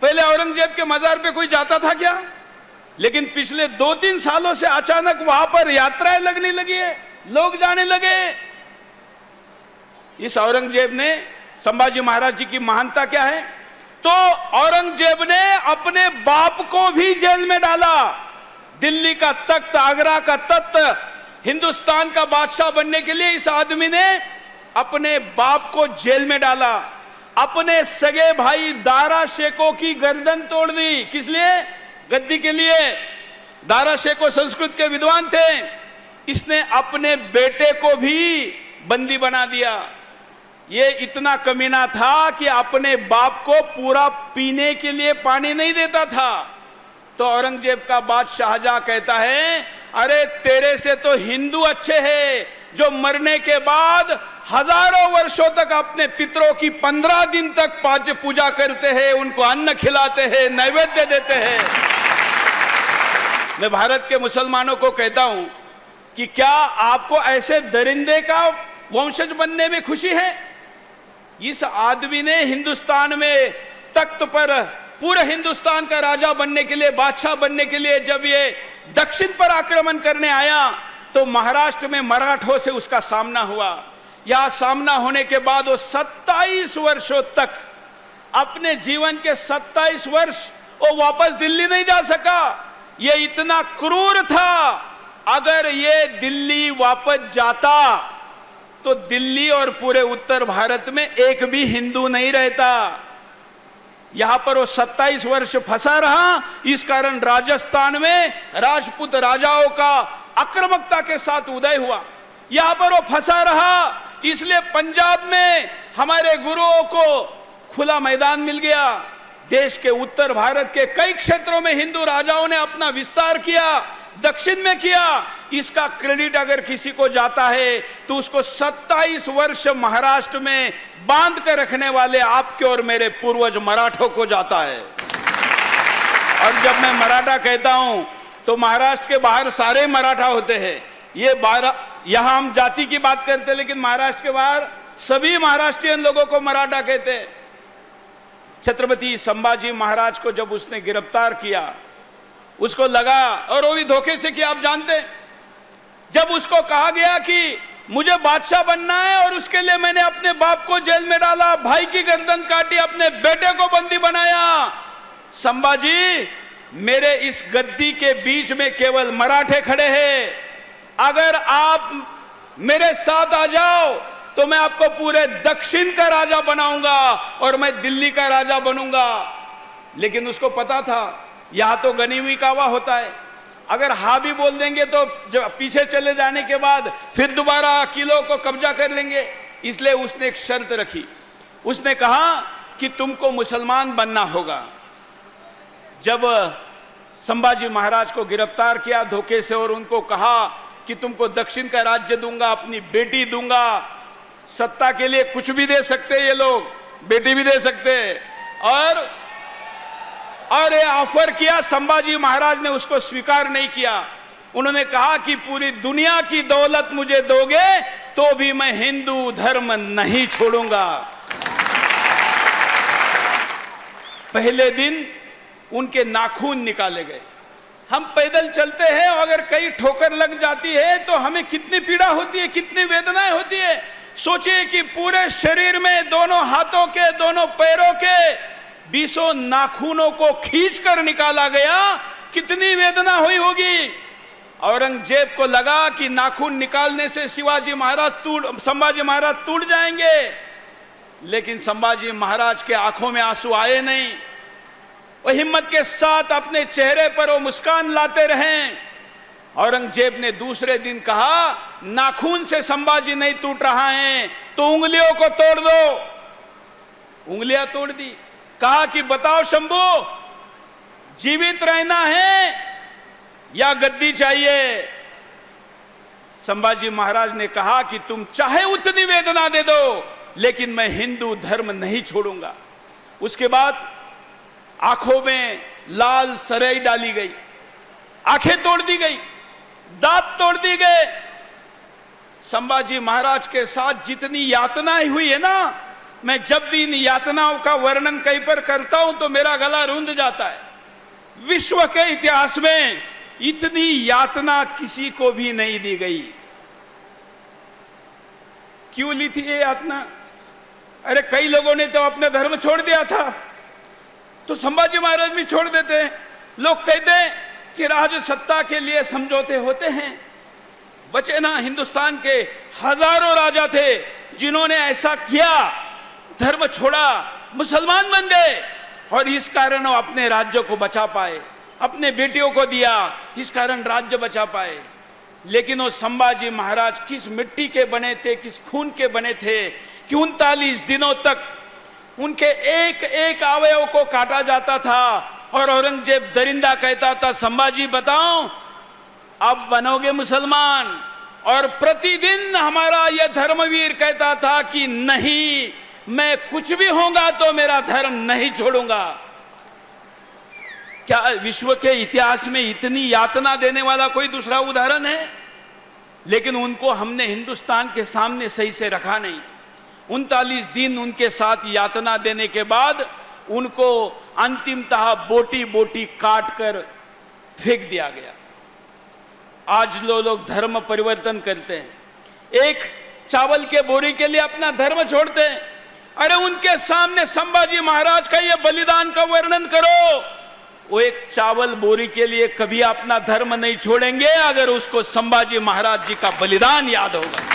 पहले औरंगजेब के मजार पे कोई जाता था क्या? लेकिन पिछले 2-3 सालों से अचानक वहां पर यात्राएं लगने लगी है, लोग जाने लगे। इस औरंगजेब ने, संभाजी महाराज जी की महानता क्या है? तो औरंगजेब ने अपने बाप को भी जेल में डाला। दिल्ली का तख्त, आगरा का तख्त, हिंदुस्तान का बादशाह बनने के लिए इस आदमी ने अपने बाप को जेल में डाला। अपने सगे भाई दारा शेको की गर्दन तोड़ दी। किस लिए? गद्दी के लिए। दारा शेको संस्कृत के विद्वान थे। इसने अपने बेटे को भी बंदी बना दिया। ये इतना कमीना था कि अपने बाप को पूरा पीने के लिए पानी नहीं देता था। तो औरंगजेब का बादशाह शाहजहां कहता है, अरे तेरे से तो हिंदू अच्छे हैं, जो मरने के बाद हजारों वर्षों तक अपने पितरों की 15 दिन तक पूजा करते हैं, उनको अन्न खिलाते हैं, नैवेद्य देते हैं। मैं भारत के मुसलमानों को कहता हूं कि क्या आपको ऐसे दरिंदे का वंशज बनने में खुशी है? इस आदमी ने हिंदुस्तान में तख्त पर, पूरे हिंदुस्तान का राजा बनने के लिए, बादशाह बनने के लिए जब ये दक्षिण पर आक्रमण करने आया तो महाराष्ट्र में मराठों से उसका सामना हुआ। यह सामना होने के बाद वो 27 वर्षों तक, अपने जीवन के 27 वर्ष वो वापस दिल्ली नहीं जा सका। ये इतना क्रूर था। अगर ये दिल्ली वापस जाता तो दिल्ली और पूरे उत्तर भारत में एक भी हिंदू नहीं रहता। यहां पर वो 27 वर्ष फंसा रहा। इस कारण राजस्थान में राजपूत राजाओं का आक्रामकता के साथ उदय हुआ। यहां पर वो फंसा रहा, इसलिए पंजाब में हमारे गुरुओं को खुला मैदान मिल गया। देश के उत्तर भारत के कई क्षेत्रों में हिंदू राजाओं ने अपना विस्तार किया, दक्षिण में किया। इसका क्रेडिट अगर किसी को जाता है तो उसको 27 वर्ष महाराष्ट्र में बांध कर रखने वाले आपके और मेरे पूर्वज मराठों को जाता है। और जब मैं मराठा कहता हूं तो महाराष्ट्र के बाहर सारे मराठा होते हैं। ये 12, यहां हम जाति की बात करते हैं, लेकिन महाराष्ट्र के बाहर सभी महाराष्ट्रियन लोगों को मराठा कहते हैं। छत्रपति संभाजी महाराज को जब उसने गिरफ्तार किया, उसको लगा, और वो भी धोखे से किया, आप जानते हैं। जब उसको कहा गया कि मुझे बादशाह बनना है और उसके लिए मैंने अपने बाप को जेल में डाला, भाई की गर्दन काटी, अपने बेटे को बंदी बनाया। संभाजी, मेरे इस गद्दी के बीच में केवल मराठे खड़े हैं। अगर आप मेरे साथ आ जाओ तो मैं आपको पूरे दक्षिण का राजा बनाऊंगा और मैं दिल्ली का राजा बनूंगा। लेकिन उसको पता था यहां तो गनीमी कावा होता है, अगर हाँ भी बोल देंगे तो पीछे चले जाने के बाद फिर दोबारा किलों को कब्जा कर लेंगे। इसलिए उसने एक शर्त रखी। उसने कहा कि तुमको मुसलमान बनना होगा। जब संभाजी महाराज को गिरफ्तार किया धोखे से और उनको कहा कि तुमको दक्षिण का राज्य दूंगा, अपनी बेटी दूंगा, सत्ता के लिए कुछ भी दे सकते ये लोग, बेटी भी दे सकते, और ये ऑफर किया, संभाजी महाराज ने उसको स्वीकार नहीं किया। उन्होंने कहा कि पूरी दुनिया की दौलत मुझे दोगे तो भी मैं हिंदू धर्म नहीं छोड़ूंगा। पहले दिन उनके नाखून निकाले गए। हम पैदल चलते हैं, अगर कहीं ठोकर लग जाती है तो हमें कितनी पीड़ा होती है, कितनी वेदनाएं होती है। सोचिए कि पूरे शरीर में, दोनों हाथों के, दोनों पैरों के 20 नाखूनों को खींचकर निकाला गया, कितनी वेदना हुई होगी। औरंगजेब को लगा कि नाखून निकालने से संभाजी महाराज टूट जाएंगे, लेकिन संभाजी महाराज के आंखों में आंसू आए नहीं। वो हिम्मत के साथ अपने चेहरे पर वो मुस्कान लाते रहे। औरंगजेब ने दूसरे दिन कहा, नाखून से संभाजी नहीं टूट रहा है तो उंगलियों को तोड़ दो। उंगलियां तोड़ दी। कहा कि बताओ शंभू, जीवित रहना है या गद्दी चाहिए? संभाजी महाराज ने कहा कि तुम चाहे उतनी वेदना दे दो, लेकिन मैं हिंदू धर्म नहीं छोड़ूंगा। उसके बाद आंखों में लाल सरई डाली गई, आंखें तोड़ दी गई, दांत तोड़ दी गए। संभाजी महाराज के साथ जितनी यातनाएं हुई है ना, मैं जब भी इन यातनाओं का वर्णन कहीं पर करता हूं तो मेरा गला रूंध जाता है। विश्व के इतिहास में इतनी यातना किसी को भी नहीं दी गई। क्यों ली थी ये यातना? अरे कई लोगों ने तो अपना धर्म छोड़ दिया था, तो संभाजी महाराज भी छोड़ देते हैं। लोग कहते हैं कि राज सत्ता के लिए समझौते होते हैं। बचे ना, हिंदुस्तान के हजारों राजा थे जिन्होंने ऐसा किया, धर्म छोड़ा, मुसलमान बन गए, और इस कारण वो अपने राज्य को बचा पाए, अपने बेटियों को दिया, इस कारण राज्य बचा पाए। लेकिन वो संभाजी महाराज किस मिट्टी के बने थे, किस खून के बने थे कि 39 दिनों तक उनके एक एक अवयव को काटा जाता था और औरंगजेब दरिंदा कहता था, संभाजी बताओ अब बनोगे मुसलमान? और प्रतिदिन हमारा यह धर्मवीर कहता था कि नहीं, मैं कुछ भी होऊंगा तो मेरा धर्म नहीं छोड़ूंगा। क्या विश्व के इतिहास में इतनी यातना देने वाला कोई दूसरा उदाहरण है? लेकिन उनको हमने हिंदुस्तान के सामने सही से रखा नहीं। 39 दिन उनके साथ यातना देने के बाद उनको अंतिमतः बोटी बोटी काट कर फेंक दिया गया। आज लोग धर्म परिवर्तन करते हैं, एक चावल के बोरी के लिए अपना धर्म छोड़ते हैं। अरे उनके सामने संभाजी महाराज का ये बलिदान का वर्णन करो। वो एक चावल बोरी के लिए कभी अपना धर्म नहीं छोड़ेंगे अगर उसको संभाजी महाराज जी का बलिदान याद होगा।